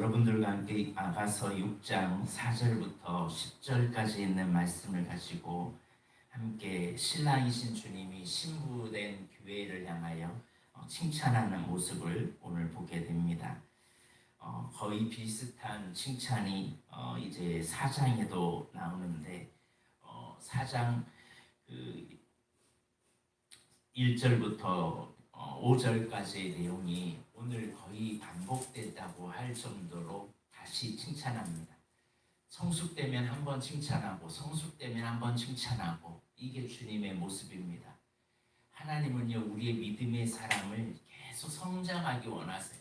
여러분들과 함께 아가서 6장 4절부터 10절까지 있는 말씀을 가지고 함께 신랑이신 주님이 신부된 교회를 향하여 칭찬하는 모습을 오늘 보게 됩니다. 거의 비슷한 칭찬이 이제 4장에도 나오는데 4장 1절부터 5절까지의 내용이 오늘 거의 반복됐다고 할 정도로 다시 칭찬합니다. 성숙되면 한번 칭찬하고 성숙되면 한번 칭찬하고, 이게 주님의 모습입니다. 하나님은요, 우리의 믿음의 사람을 계속 성장하기 원하세요.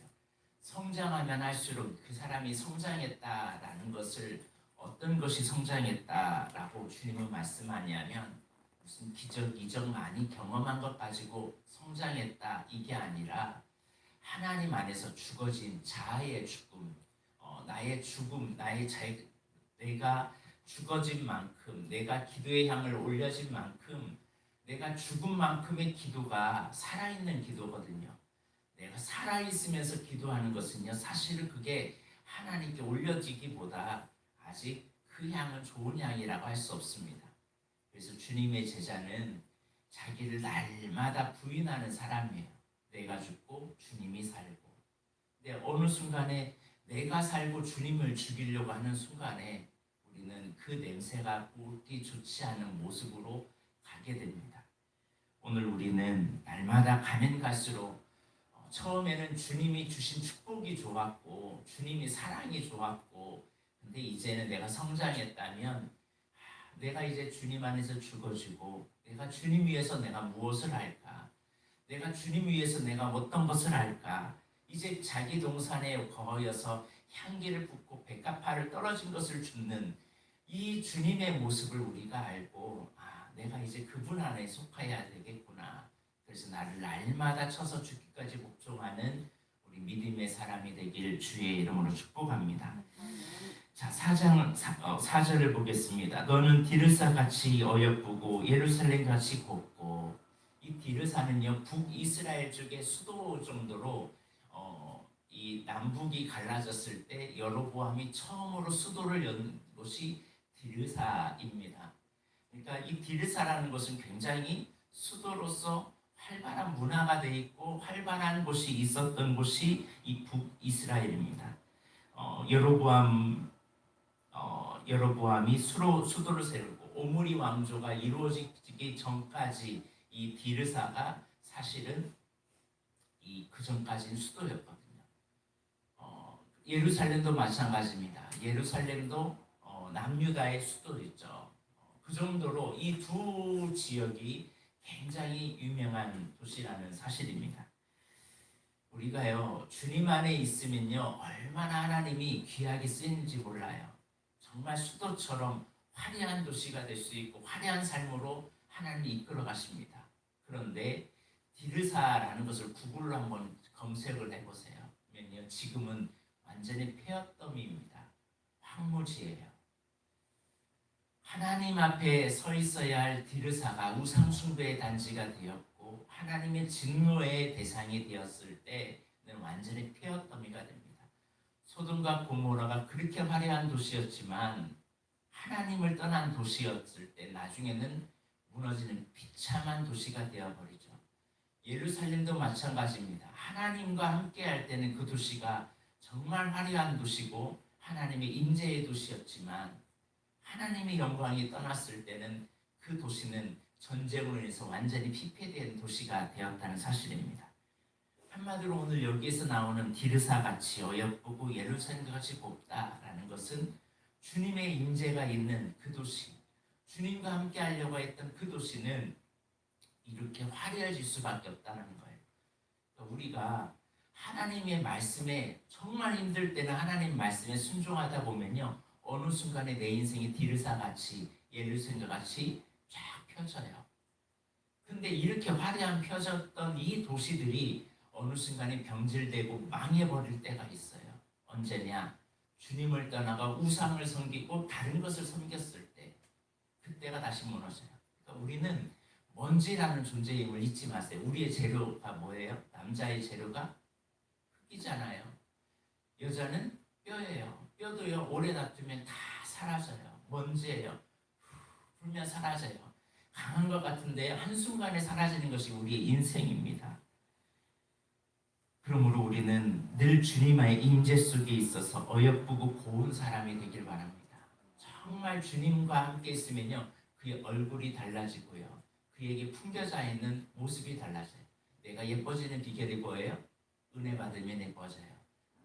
성장하면 할수록 그 사람이 성장했다라는 것을, 어떤 것이 성장했다라고 주님은 말씀하냐면 무슨 기적, 이적 많이 경험한 것 가지고 성장했다, 이게 아니라 하나님 안에서 죽어진 자아의 죽음, 나의 죽음, 내가 죽어진 만큼, 내가 기도의 향을 올려진 만큼, 내가 죽은 만큼의 기도가 살아있는 기도거든요. 내가 살아있으면서 기도하는 것은요, 사실은 그게 하나님께 올려지기보다 아직 그 향은 좋은 향이라고 할 수 없습니다. 그래서 주님의 제자는 자기를 날마다 부인하는 사람이에요. 내가 죽고 주님이 살고. 근데 어느 순간에 내가 살고 주님을 죽이려고 하는 순간에 우리는 그 냄새가 꼴기 좋지 않은 모습으로 가게 됩니다. 오늘 우리는 날마다 가면 갈수록 처음에는 주님이 주신 축복이 좋았고 주님이 사랑이 좋았고, 근데 이제는 내가 성장했다면 내가 이제 주님 안에서 죽어지고 내가 주님 위해서 내가 무엇을 할까? 내가 주님 위해서 내가 어떤 것을 할까? 이제 자기 동산에 거하여서 향기를 붓고 백합화를 떨어진 것을 줍는 이 주님의 모습을 우리가 알고, 내가 이제 그분 안에 속해야 되겠구나. 그래서 나를 날마다 쳐서 죽기까지 복종하는 우리 믿음의 사람이 되길 주의 이름으로 축복합니다. 자, 4절을 보겠습니다. 너는 디르사같이 어여쁘고 예루살렘같이 곱고. 이 디르사는요, 북이스라엘 쪽의 수도 정도로 이 남북이 갈라졌을 때 여로보암이 처음으로 수도를 연 곳이 디르사입니다. 그러니까 이 디르사라는 것은 굉장히 수도로서 활발한 문화가 되어 있고 활발한 곳이 있었던 곳이 이 북이스라엘입니다. 여로보암이 수도를 세우고 오므리 왕조가 이루어지기 전까지 이 디르사가 사실은 그 전까지는 수도였거든요. 예루살렘도 마찬가지입니다. 예루살렘도 남유다의 수도였죠. 그 정도로 이 두 지역이 굉장히 유명한 도시라는 사실입니다. 우리가요, 주님 안에 있으면요, 얼마나 하나님이 귀하게 쓰이는지 몰라요. 정말 수도처럼 화려한 도시가 될 수 있고 화려한 삶으로 하나님이 이끌어 가십니다. 그런데 디르사라는 것을 구글로 한번 검색을 해보세요. 그러면요, 지금은 완전히 폐허더미입니다. 황무지예요. 하나님 앞에 서 있어야 할 디르사가 우상숭배의 단지가 되었고 하나님의 진노의 대상이 되었을 때는 완전히 폐허더미가 됩니다. 소돔과 고모라가 그렇게 화려한 도시였지만 하나님을 떠난 도시였을 때 나중에는 무너지는 비참한 도시가 되어버리죠. 예루살렘도 마찬가지입니다. 하나님과 함께 할 때는 그 도시가 정말 화려한 도시고 하나님의 임재의 도시였지만 하나님의 영광이 떠났을 때는 그 도시는 전쟁으로 인해서 완전히 피폐된 도시가 되었다는 사실입니다. 한마디로 오늘 여기에서 나오는 디르사같이 어여쁘고 예루살렘같이 곱다라는 것은 주님의 임재가 있는 그 도시, 주님과 함께 하려고 했던 그 도시는 이렇게 화려해질 수밖에 없다는 거예요. 그러니까 우리가 하나님의 말씀에 정말 힘들 때는 하나님 말씀에 순종하다 보면요, 어느 순간에 내 인생이 디르사같이 예루살렘같이 쫙 펴져요. 근데 이렇게 화려한 펴졌던 이 도시들이 어느 순간에 병질되고 망해버릴 때가 있어요. 언제냐? 주님을 떠나가 우상을 섬기고 다른 것을 섬겼을 때, 그때가 다시 무너져요. 그러니까 우리는 먼지라는 존재임을 잊지 마세요. 우리의 재료가 뭐예요? 남자의 재료가 흙이잖아요. 여자는 뼈예요. 뼈도요 오래 놔두면 다 사라져요. 먼지예요. 불면 사라져요. 강한 것 같은데 한순간에 사라지는 것이 우리의 인생입니다. 그러므로 우리는 늘 주님의 임재 속에 있어서 어여쁘고 고운 사람이 되길 바랍니다. 정말 주님과 함께 있으면요 그의 얼굴이 달라지고요 그에게 품겨져 있는 모습이 달라져요. 내가 예뻐지는 비결이 뭐예요? 은혜 받으면 예뻐져요.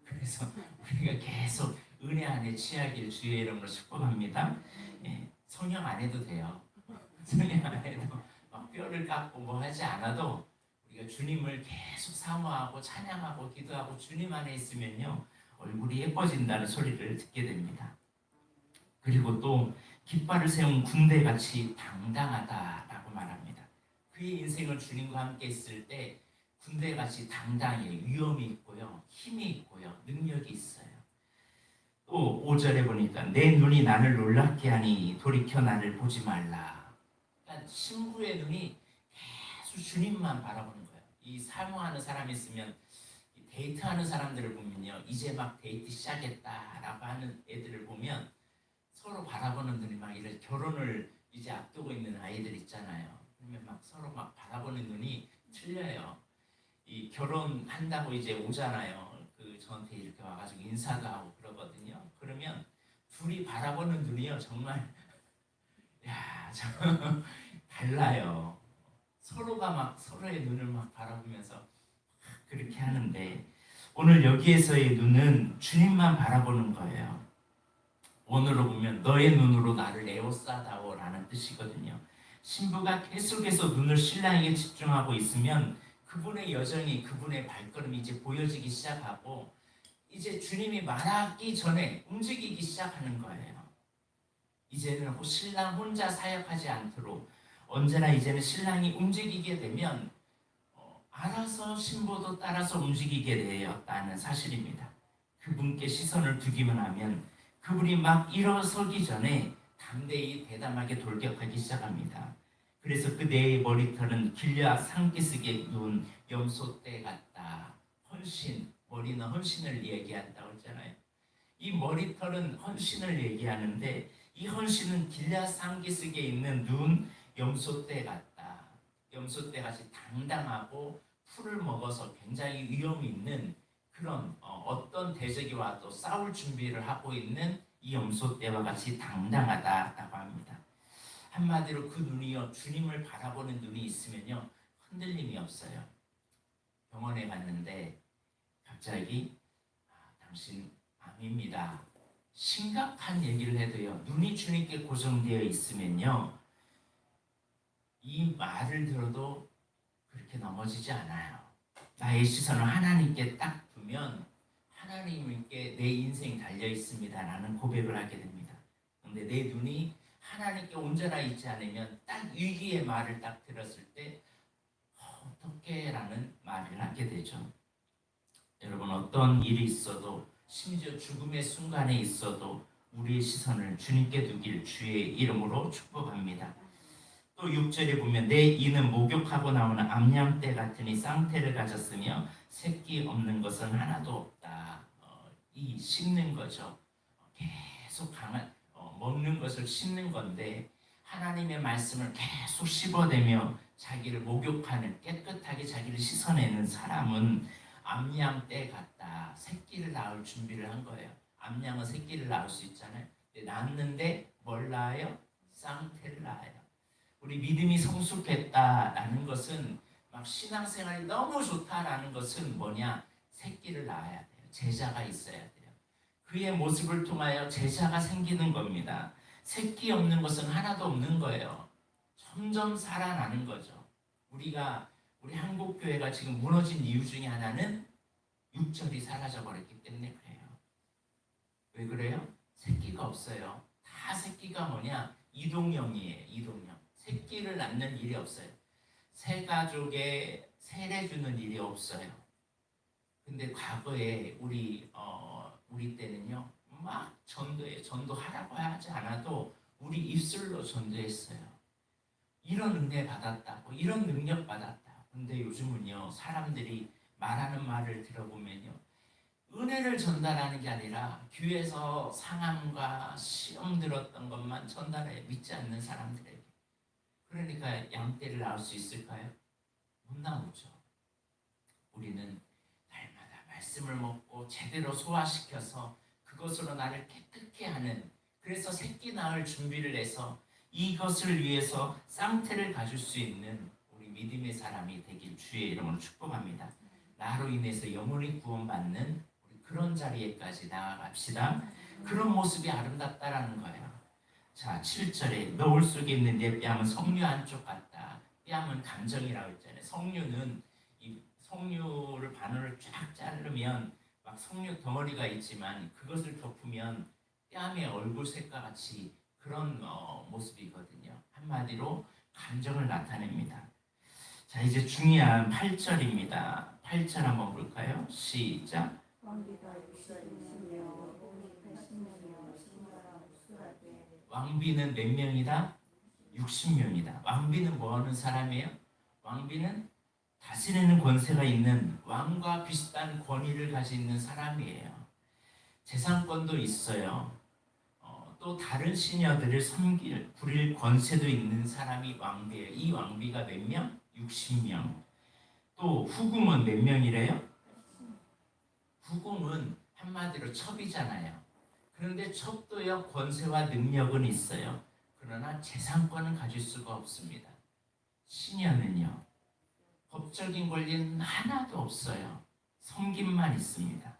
그래서 우리가 계속 은혜 안에 취하길 주의 이름으로 축복합니다. 예, 성형 안 해도 돼요. 성형 안 해도 막 뼈를 깎고 뭐 하지 않아도 우리가 주님을 계속 사모하고 찬양하고 기도하고 주님 안에 있으면요 얼굴이 예뻐진다는 소리를 듣게 됩니다. 그리고 또 깃발을 세운 군대같이 당당하다라고 말합니다. 그의 인생을 주님과 함께 있을 때 군대같이 당당해 위엄이 있고요 힘이 있고요 능력이 있어요. 또 5절에 보니까 내 눈이 나를 놀랍게 하니 돌이켜 나를 보지 말라. 그러니까 신부의 눈이 계속 주님만 바라보는 거예요. 이 사모하는 사람이 있으면 데이트하는 사람들을 보면요 이제 막 데이트 시작했다라고 하는 애들을 보면 서로 바라보는 눈이 막 이런 결혼을 이제 앞두고 있는 아이들 있잖아요. 그러면 막 서로 막 바라보는 눈이 틀려요. 이 결혼한다고 이제 오잖아요. 그 저한테 이렇게 와가지고 인사도 하고 그러거든요. 그러면 둘이 바라보는 눈이요 정말 야, 저 달라요. 서로가 막 서로의 눈을 막 바라보면서 그렇게 하는데 오늘 여기에서의 눈은 주님만 바라보는 거예요. 원어로 보면 너의 눈으로 나를 에워싸다오라는 뜻이거든요. 신부가 계속해서 눈을 신랑에게 집중하고 있으면 그분의 여정이 그분의 발걸음이 이제 보여지기 시작하고 이제 주님이 말하기 전에 움직이기 시작하는 거예요. 이제는 신랑 혼자 사역하지 않도록 언제나 이제는 신랑이 움직이게 되면 알아서 신부도 따라서 움직이게 되었다는 사실입니다. 그분께 시선을 두기만 하면 그분이 막 일어서기 전에 담대히 대담하게 돌격하기 시작합니다. 그래서 그대의 머리털은 길앗 상기슭에 누운 염소떼 같다. 헌신, 머리는 헌신을 얘기한다고 했잖아요. 이 머리털은 헌신을 얘기하는데 이 헌신은 길앗 상기슭에 있는 누운 염소떼 같다. 염소떼같이 당당하고 풀을 먹어서 굉장히 위험 있는 그런 어떤 대적이 와도 싸울 준비를 하고 있는 이 염소떼와 같이 당당하다라고 합니다. 한마디로 그 눈이요 주님을 바라보는 눈이 있으면요 흔들림이 없어요. 병원에 갔는데 갑자기 당신 암입니다. 심각한 얘기를 해도요 눈이 주님께 고정되어 있으면요 이 말을 들어도 그렇게 넘어지지 않아요. 나의 시선을 하나님께 딱 두면 하나님께 내 인생이 달려 있습니다라는 고백을 하게 됩니다. 그런데 내 눈이 하나님께 온전하 있지 않으면 딱 위기의 말을 딱 들었을 때 어떻게 라는 말을 하게 되죠. 여러분 어떤 일이 있어도 심지어 죽음의 순간에 있어도 우리의 시선을 주님께 두길 주의 이름으로 축복합니다. 또 6절에 보면 내 이는 목욕하고 나오는 암양떼 같으니 쌍태를 가졌으며 새끼 없는 것은 하나도 없다. 이 씹는 거죠. 계속 강한 먹는 것을 씹는 건데 하나님의 말씀을 계속 씹어대며 자기를 목욕하는 깨끗하게 자기를 씻어내는 사람은 암양떼 같다. 새끼를 낳을 준비를 한 거예요. 암양은 새끼를 낳을 수 있잖아요. 낳았는데 뭘 낳아요? 쌍태를 낳아요. 우리 믿음이 성숙했다라는 것은 막 신앙생활이 너무 좋다라는 것은 뭐냐? 새끼를 낳아야 돼요. 제자가 있어야 돼요. 그의 모습을 통하여 제자가 생기는 겁니다. 새끼 없는 것은 하나도 없는 거예요. 점점 살아나는 거죠. 우리 한국교회가 지금 무너진 이유 중에 하나는 육절이 사라져버렸기 때문에 그래요. 왜 그래요? 새끼가 없어요. 다 새끼가 뭐냐? 이동형이에요. 이동형. 새끼를 낳는 일이 없어요. 새 가족에 세례 주는 일이 없어요. 근데 과거에 우리 때는요 막 전도하라고 하지 않아도 우리 입술로 전도했어요. 이런 은혜 받았다고, 이런 능력 받았다. 근데 요즘은요 사람들이 말하는 말을 들어보면요 은혜를 전달하는 게 아니라 교회에서 상함과 시험 들었던 것만 전달해, 믿지 않는 사람들에게. 그러니까 양떼를 낳을 수 있을까요? 못 나오죠. 우리는 날마다 말씀을 먹고 제대로 소화시켜서 그것으로 나를 깨끗게 하는, 그래서 새끼 낳을 준비를 해서 이것을 위해서 쌍태를 가질 수 있는 우리 믿음의 사람이 되길 주의 이름으로 축복합니다. 나로 인해서 영혼이 구원받는 우리 그런 자리에까지 나아갑시다. 그런 모습이 아름답다라는 거예요. 자, 7절에 너울 속에 있는 내 뺨은 석류 한쪽 같다. 뺨은 감정이라고 했잖아요. 석류는 이 석류를 바늘을 쫙 자르면 막 석류 덩어리가 있지만 그것을 덮으면 뺨의 얼굴색과 같이 그런 모습이거든요. 한마디로 감정을 나타냅니다. 자, 이제 중요한 8절입니다. 8절 한번 볼까요? 시작. 왕비는 몇 명이다? 60명이다. 왕비는 뭐 하는 사람이에요? 왕비는 다스리는 권세가 있는 왕과 비슷한 권위를 가지고 있는 사람이에요. 재산권도 있어요. 또 다른 시녀들을 부릴 권세도 있는 사람이 왕비예요. 이 왕비가 몇 명? 60명. 또 후궁은 몇 명이래요? 후궁은 한마디로 첩이잖아요. 그런데 첩도요 권세와 능력은 있어요. 그러나 재산권은 가질 수가 없습니다. 시녀는요 법적인 권리는 하나도 없어요. 섬김만 있습니다.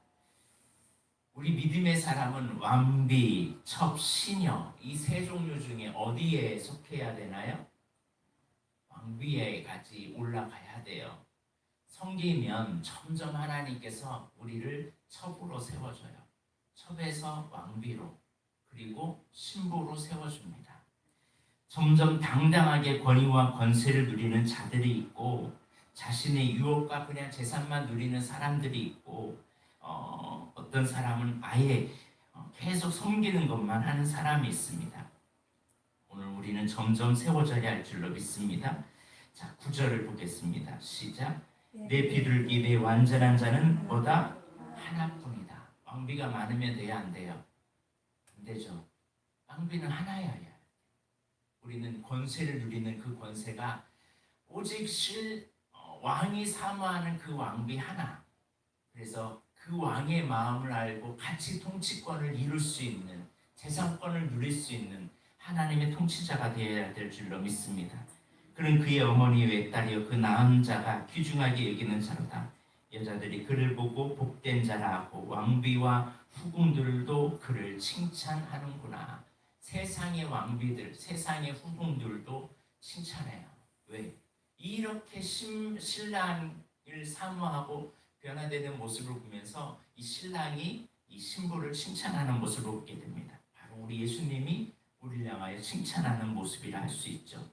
우리 믿음의 사람은 왕비, 첩, 시녀 이 세 종류 중에 어디에 속해야 되나요? 왕비에까지 올라가야 돼요. 섬기면 점점 하나님께서 우리를 첩으로 세워줘요. 첩에서 왕비로 그리고 신부로 세워줍니다. 점점 당당하게 권위와 권세를 누리는 자들이 있고 자신의 유혹과 그냥 재산만 누리는 사람들이 있고 어떤 사람은 아예 계속 섬기는 것만 하는 사람이 있습니다. 오늘 우리는 점점 세워져야 할 줄로 믿습니다. 자, 9절을 보겠습니다. 시작. 내 비둘기 내 완전한 자는 뭐다? 하나뿐이다. 왕비가 많으면 돼야 안 돼요? 안 되죠. 왕비는 하나여야. 우리는 권세를 누리는 그 권세가 오직 왕이 사모하는 그 왕비 하나. 그래서 그 왕의 마음을 알고 같이 통치권을 이룰 수 있는, 재산권을 누릴 수 있는 하나님의 통치자가 되어야 될 줄로 믿습니다. 그는 그의 어머니 외딸이요 그 낳은 자가 귀중하게 여기는 자로다. 여자들이 그를 보고 복된 자라 하고 왕비와 후궁들도 그를 칭찬하는구나. 세상의 왕비들, 세상의 후궁들도 칭찬해요. 왜? 이렇게 신랑을 사모하고 변화되는 모습을 보면서 이 신랑이 이 신부를 칭찬하는 모습을 보게 됩니다. 바로 우리 예수님이 우리를 향하여 칭찬하는 모습이라 할 수 있죠.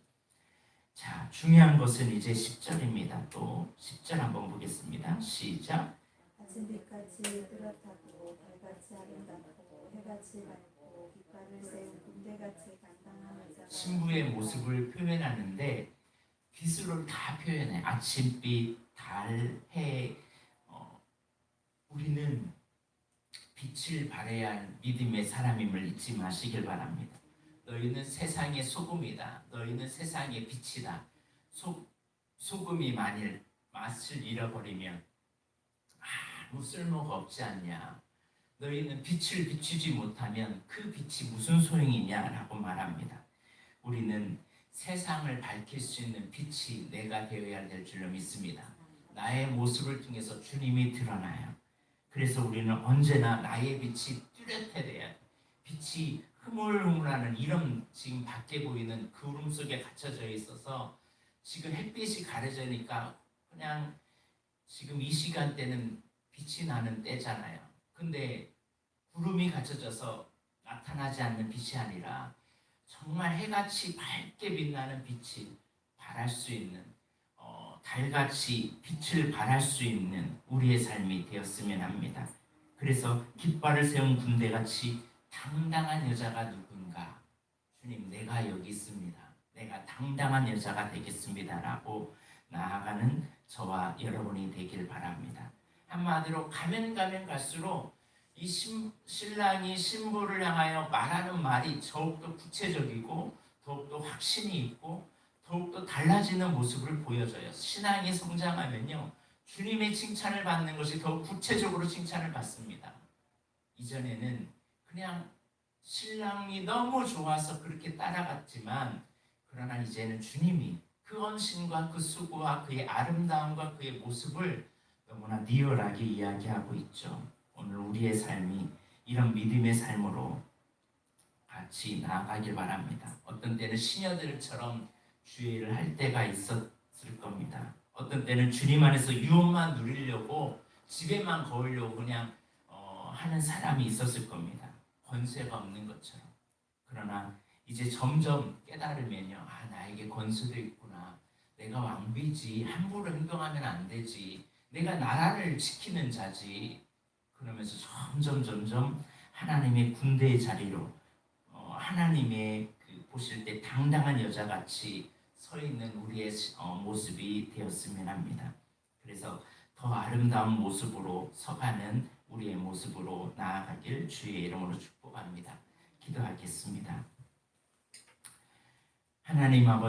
자, 중요한 것은 이제 10절입니다. 또 10절 한번 보겠습니다. 시작. 아침 빛같이 뚜렷하고 달같이 아름답고 해같이 밝고 깃발을 세운 군대같이 당당한 여자가 신부의 모습을 표현하는데 빛으로 다 표현해. 아침빛, 달, 해. 우리는 빛을 발해야 할 믿음의 사람임을 잊지 마시길 바랍니다. 너희는 세상의 소금이다. 너희는 세상의 빛이다. 소금이 만일 맛을 잃어버리면 아무 쓸모가 없지 않냐. 너희는 빛을 비추지 못하면 그 빛이 무슨 소용이냐라고 말합니다. 우리는 세상을 밝힐 수 있는 빛이 내가 되어야 될 줄로 믿습니다. 나의 모습을 통해서 주님이 드러나요. 그래서 우리는 언제나 나의 빛이 뚜렷해야 돼요. 빛이 흐물흐물하는 이런 지금 밖에 보이는 구름 속에 갇혀져 있어서 지금 햇빛이 가려지니까 그냥 지금 이 시간대는 빛이 나는 때잖아요. 근데 구름이 갇혀져서 나타나지 않는 빛이 아니라 정말 해같이 밝게 빛나는 빛이 발할 수 있는 달같이 빛을 발할 수 있는 우리의 삶이 되었으면 합니다. 그래서 깃발을 세운 군대같이 당당한 여자가 누군가? 주님, 내가 여기 있습니다. 내가 당당한 여자가 되겠습니다. 라고 나아가는 저와 여러분이 되길 바랍니다. 한마디로 가면 갈수록 이 신랑이 신부를 향하여 말하는 말이 더욱더 구체적이고 더욱더 확신이 있고 더욱더 달라지는 모습을 보여줘요. 신앙이 성장하면요, 주님의 칭찬을 받는 것이 더욱 구체적으로 칭찬을 받습니다. 이전에는 그냥 신랑이 너무 좋아서 그렇게 따라갔지만, 그러나 이제는 주님이 그 헌신과 그 수고와 그의 아름다움과 그의 모습을 너무나 리얼하게 이야기하고 있죠. 오늘 우리의 삶이 이런 믿음의 삶으로 같이 나아가길 바랍니다. 어떤 때는 시녀들처럼 주의를 할 때가 있었을 겁니다. 어떤 때는 주님 안에서 유혹만 누리려고 집에만 거우려고 그냥 하는 사람이 있었을 겁니다. 권세가 없는 것처럼. 그러나 이제 점점 깨달으면요, 나에게 권세도 있구나. 내가 왕비지. 함부로 행동하면 안 되지. 내가 나라를 지키는 자지. 그러면서 점점 하나님의 군대의 자리로, 하나님의 보실 때 당당한 여자같이 서 있는 우리의 모습이 되었으면 합니다. 그래서 더 아름다운 모습으로 서가는 우리의 모습으로 나아가길 주의 이름으로 축복합니다. 기도하겠습니다. 하나님 아버지,